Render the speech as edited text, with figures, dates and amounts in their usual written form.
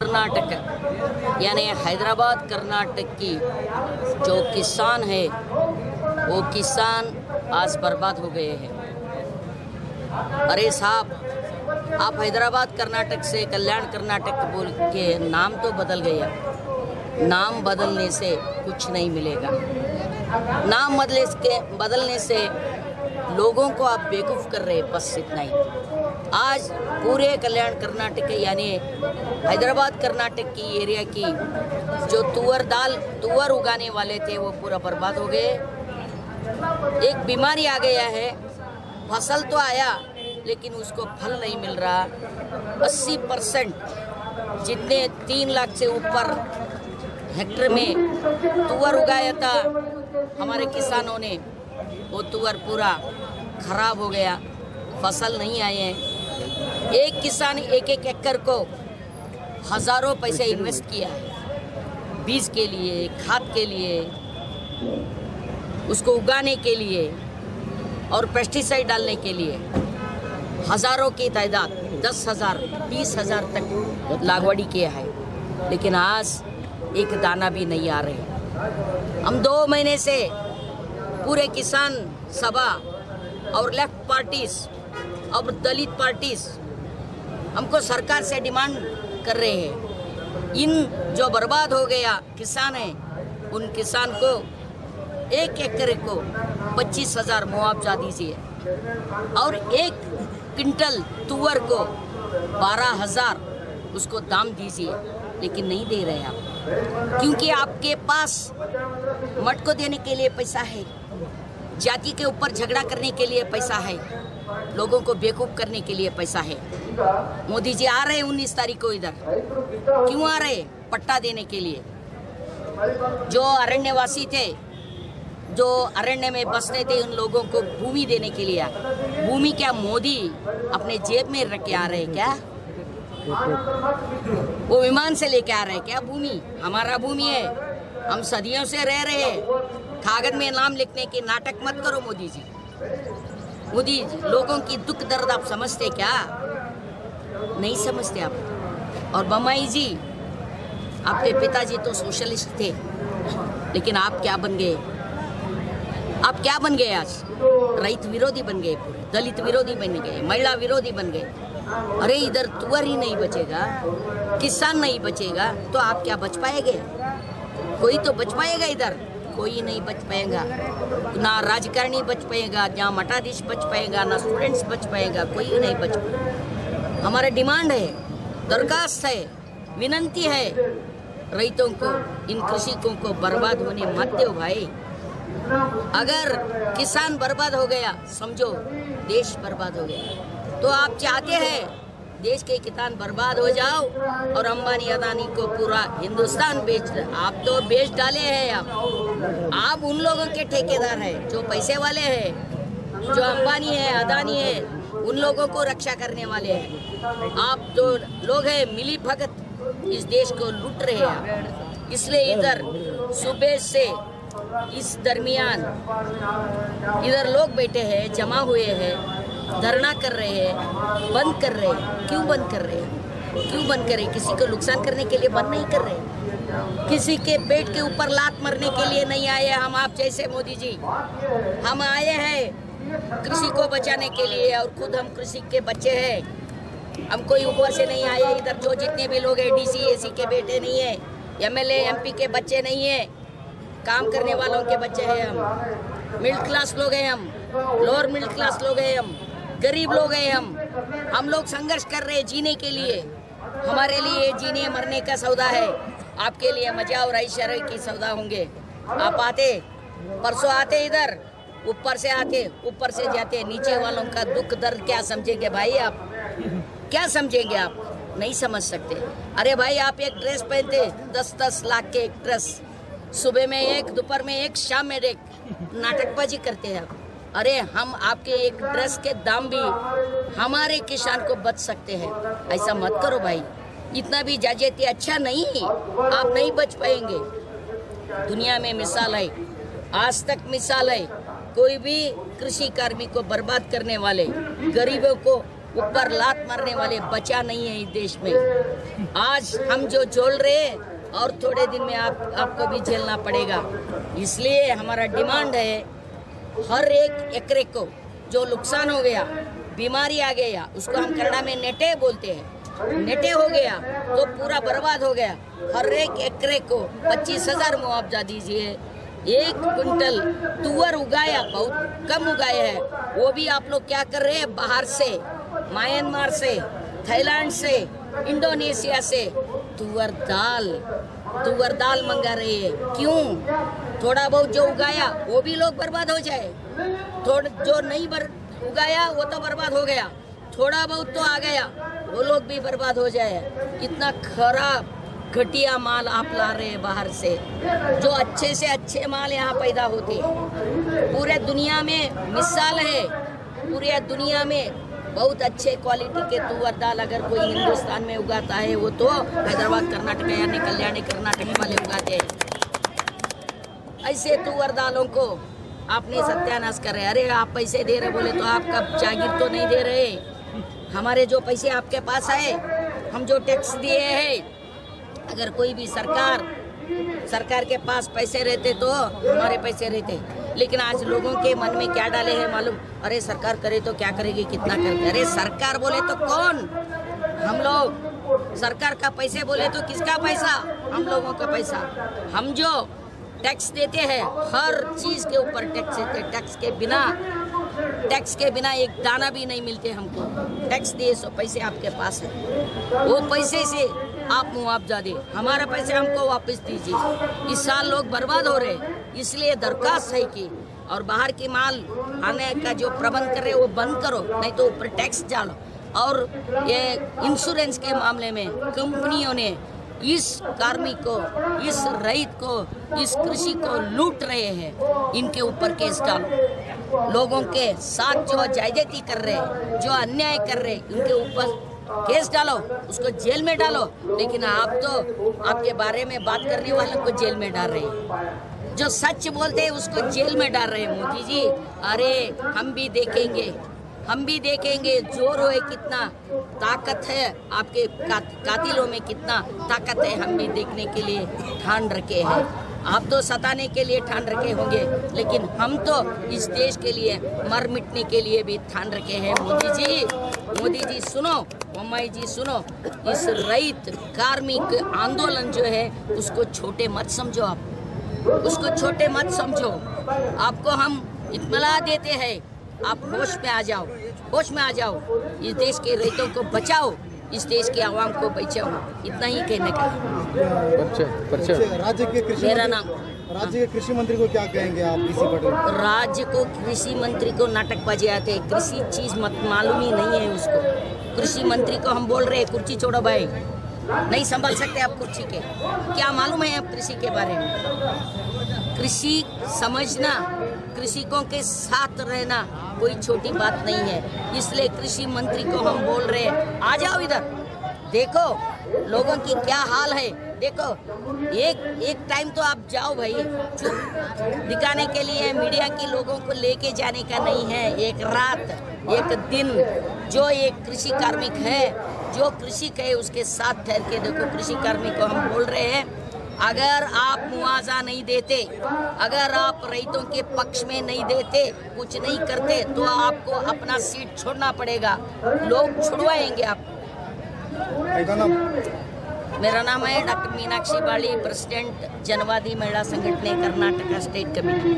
कर्नाटक यानी हैदराबाद कर्नाटक की जो किसान है वो किसान आज बर्बाद हो गए हैं। अरे साहब, आप हैदराबाद कर्नाटक से कल्याण कर्नाटक बोल के नाम तो बदल गया। नाम बदलने से कुछ नहीं मिलेगा। नाम बदलने से लोगों को आप बेवकूफ़ कर रहे हैं, बस इतना ही। आज पूरे कल्याण कर्नाटक यानी हैदराबाद कर्नाटक की एरिया की जो तुअर उगाने वाले थे वो पूरा बर्बाद हो गए। एक बीमारी आ गया है, फसल तो आया लेकिन उसको फल नहीं मिल रहा। 80% जितने 3 लाख से ऊपर हेक्टेयर में तुअर उगाया था हमारे किसानों ने, वो तुअर पूरा खराब हो गया, फसल नहीं आए हैं। एक किसान एक एकड़ को हज़ारों पैसे इन्वेस्ट किया है, बीज के लिए, खाद के लिए, उसको उगाने के लिए और पेस्टिसाइड डालने के लिए। हज़ारों की तादाद 10,000 20,000 तक लागवड़ी किया है, लेकिन आज एक दाना भी नहीं आ रहे। हम 2 महीने से पूरे किसान सभा और लेफ्ट पार्टीज और दलित पार्टीज हमको सरकार से डिमांड कर रहे हैं, इन जो बर्बाद हो गया किसान है उन किसान को 1 एकड़ को 25,000 मुआवजा दीजिए और 1 क्विंटल तुअर को 12,000 उसको दाम दीजिए। लेकिन नहीं दे रहे आप, क्योंकि आपके पास मठ को देने के लिए पैसा है, जाति के ऊपर झगड़ा करने के लिए पैसा है, लोगों को बेवकूफ़ करने के लिए पैसा है। मोदी जी आ रहे 19 तारीख को इधर, क्यों आ रहे? पट्टा देने के लिए। जो अरण्यवासी थे, जो अरण्य में बसते थे, उन लोगों को भूमि देने के लिए। भूमि क्या मोदी अपने जेब में रख के आ रहे क्या? वो विमान से लेके आ रहे क्या? भूमि हमारा भूमि है, हम सदियों से रह रहे हैं। कागज में नाम लिखने के नाटक मत करो मोदी जी। मोदी जी, लोगों की दुख दर्द आप समझते क्या? नहीं समझते आप। और बम्बई जी, आपके पिताजी तो सोशलिस्ट थे, लेकिन आप क्या बन गए? आप क्या बन गए आज? रैत विरोधी बन गए, पूरे दलित विरोधी बन गए, महिला विरोधी बन गए। अरे इधर तुअर ही नहीं बचेगा, किसान नहीं बचेगा तो आप क्या बच पाएंगे? कोई तो बच पाएगा इधर? कोई नहीं बच पाएगा। ना राजकारणी बच पाएगा, ना मठाधीश बच पाएगा, ना स्टूडेंट्स बच पाएगा, कोई नहीं बच पाएगा। हमारा डिमांड है, दरखास्त है, विनंती है, रैतों को, इन कृषकों को बर्बाद होने मत दो भाई। अगर किसान बर्बाद हो गया, समझो देश बर्बाद हो गया। तो आप चाहते हैं देश के किसान बर्बाद हो जाओ और अंबानी अदानी को पूरा हिंदुस्तान बेच दे। आप तो बेच डाले हैं। आप उन लोगों के ठेकेदार हैं जो पैसे वाले हैं, जो अंबानी है, अदानी है, उन लोगों को रक्षा करने वाले हैं। आप तो लोग हैं मिली भगत इस देश को लूट रहे हैं। इसलिए इधर सुबह से इस दरमियान इधर लोग बैठे हैं, जमा हुए हैं, धरना कर रहे हैं, बंद कर रहे हैं। क्यों बंद कर रहे हैं? क्यों बंद कर रहे हैं? किसी को नुकसान करने के लिए बंद नहीं कर रहे, किसी के पेट के ऊपर लात मारने के लिए नहीं आए हम आप जैसे मोदी जी। हम आए हैं कृषि को बचाने के लिए, और खुद हम कृषि के बच्चे हैं। हम कोई ऊपर से नहीं आए। इधर जो जितने भी लोग हैं DC AC के बेटे नहीं है, MLA MP के बच्चे नहीं है, काम करने वालों के बच्चे हैं। हम मिडिल क्लास लोग हैं, हम लोअर मिडिल क्लास लोग हैं, हम गरीब लोग हैं। हम लोग संघर्ष कर रहे हैं जीने के लिए। हमारे लिए जीने मरने का सौदा है, आपके लिए मजा और ऐश्वर्य की सौदा होंगे। आप आते, परसों आते इधर, ऊपर से आते, ऊपर से जाते, नीचे वालों का दुख दर्द क्या समझेंगे भाई? आप क्या समझेंगे? आप नहीं समझ सकते। अरे भाई, आप एक ड्रेस पहनते 10-10 लाख के एक ड्रेस, सुबह में एक, दोपहर में एक, शाम में एक, नाटकबाजी करते हैं आप। अरे हम आपके एक ड्रेस के दाम भी हमारे किसान को बच सकते हैं। ऐसा मत करो भाई, इतना भी जाजेती अच्छा नहीं, आप नहीं बच पाएंगे। दुनिया में मिसाल है, आज तक मिसाल है, कोई भी कृषि कार्मिक को बर्बाद करने वाले, गरीबों को ऊपर लात मारने वाले बचा नहीं है इस देश में। आज हम जो झेल रहे हैं और थोड़े दिन में आपको भी झेलना पड़ेगा। इसलिए हमारा डिमांड है, हर एक एकरे को जो नुकसान हो गया, बीमारी आ गया, उसको हम कन्नड़ा में नेटे बोलते हैं, नेटे हो गया तो पूरा बर्बाद हो गया। हर एक एकरे को 25,000 मुआवजा दीजिए। 1 क्विंटल तुअर उगाया, बहुत कम उगाया है, वो भी आप लोग क्या कर रहे हैं, बाहर से, म्यांमार से, थाईलैंड से, इंडोनेशिया से तुअर दाल मंगा रहे हैं। क्यों? थोड़ा बहुत जो उगाया वो भी लोग बर्बाद हो जाए, जो नहीं उगाया वो तो बर्बाद हो गया, थोड़ा बहुत तो आ गया वो लोग भी बर्बाद हो जाए। इतना खराब घटिया माल आप ला रहे हैं बाहर से, जो अच्छे से अच्छे माल यहाँ पैदा होते हैं। पूरे दुनिया में मिसाल है, पूरे दुनिया में बहुत अच्छे क्वालिटी के तुअर दाल अगर कोई हिंदुस्तान में उगाता है वो तो हैदराबाद, कर्नाटक यानी कल्याणी कर्नाटक वाले उगाते हैं। ऐसे तुअर दालों को आपने सत्यानाश कर रहे। अरे आप पैसे दे रहे बोले तो आपका जागीर तो नहीं दे रहे। हमारे जो पैसे आपके पास है, हम जो टैक्स दिए हैं, अगर कोई भी सरकार के पास पैसे रहते तो हमारे पैसे रहते। लेकिन आज लोगों के मन में क्या डाले हैं मालूम? अरे सरकार करे तो क्या करेगी, कितना करके। अरे सरकार बोले तो कौन? हम लोग। सरकार का पैसे बोले तो किसका पैसा? हम लोगों का पैसा। हम जो टैक्स देते हैं, हर चीज के ऊपर टैक्स देते हैं। टैक्स के बिना एक दाना भी नहीं मिलते हमको। टैक्स दिए सो पैसे आपके पास है, वो पैसे से आप मुआवजा दे, हमारा पैसे हमको वापस दीजिए। इस साल लोग बर्बाद हो रहे, इसलिए दरखास्त है कि और बाहर की माल आने का जो प्रबंध करे वो बंद करो, नहीं तो ऊपर टैक्स डालो। और ये इंश्योरेंस के मामले में कंपनियों ने इस कार्मिक को, इस रईत को, इस कृषि को लूट रहे हैं, इनके ऊपर केस डालो। लोगों के साथ जो ज्यादती कर रहे हैं, जो अन्याय कर रहे हैं, इनके ऊपर केस डालो, उसको जेल में डालो। लेकिन आप तो आपके बारे में बात करने वालों को जेल में डाल रहे हैं, जो सच बोलते हैं उसको जेल में डाल रहे हैं। मोदी जी, अरे हम भी देखेंगे जोर है, कितना ताकत है आपके कातिलों में, कितना ताकत है, हम भी देखने के लिए ठान रखे हैं। आप तो सताने के लिए ठान रखे होंगे, लेकिन हम तो इस देश के लिए मर मिटने के लिए भी ठान रखे हैं। मोदी जी सुनो, मम्माई जी सुनो, इस रईत कार्मिक आंदोलन जो है उसको छोटे मत समझो, आप उसको छोटे मत समझो। आपको हम इत्तला देते हैं, आप होश में आ जाओ, इस देश के रईतों को बचाओ, इस देश के आवाम को बचाओ। इतना ही कहने का। राज्य के कृषि मंत्री को क्या कहेंगे आप? इसी पर राज्य को कृषि मंत्री को नाटकबाजी आते हैं, कृषि चीज मालूम ही नहीं है उसको। कृषि मंत्री को हम बोल रहे हैं कुर्सी छोड़ो भाई, नहीं संभाल सकते आप कुर्सी के, क्या मालूम है आप कृषि के बारे में? कृषि समझना, कृषकों के साथ रहना कोई छोटी बात नहीं है। इसलिए कृषि मंत्री को हम बोल रहे हैं, आ जाओ इधर, देखो लोगों की क्या हाल है, देखो। एक टाइम तो आप जाओ भाई, चुप दिखाने के लिए मीडिया के लोगों को लेके जाने का नहीं है। एक रात, एक दिन, जो एक कृषि कार्मिक है, जो कृषि है, उसके साथ ठहर के देखो। कृषि कार्मिक को हम बोल रहे हैं, अगर आप मुआवजा नहीं देते, अगर आप रईतों के पक्ष में नहीं देते, कुछ नहीं करते, तो आपको अपना सीट छोड़ना पड़ेगा, लोग छुड़वाएंगे आपको। मेरा नाम है डॉक्टर मीनाक्षी बाली, प्रेसिडेंट जनवादी महिला संगठन कर्नाटक स्टेट कमेटी।